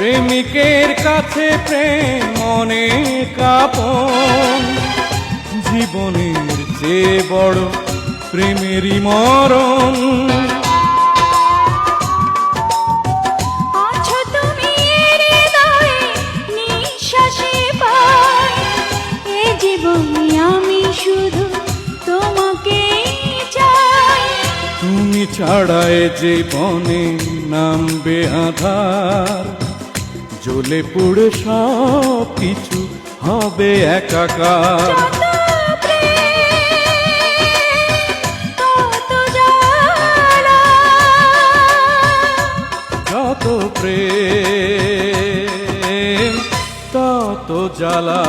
প্রেমিকের কাছে প্রেম অনেক আপন, জীবনের চেয়ে বড় প্রেমেরই মরণ। আছো তুমি হৃদয়ে নিঃশ্বাসে পাই, এ জীবনে আমি শুধু তোমাকেই চাই। তুমি ছাড়ায় জীবনে নামবে আধার, জ্বলে পুড়ে সব কিছু হবে একাকার। যত প্রেম তত জ্বালা।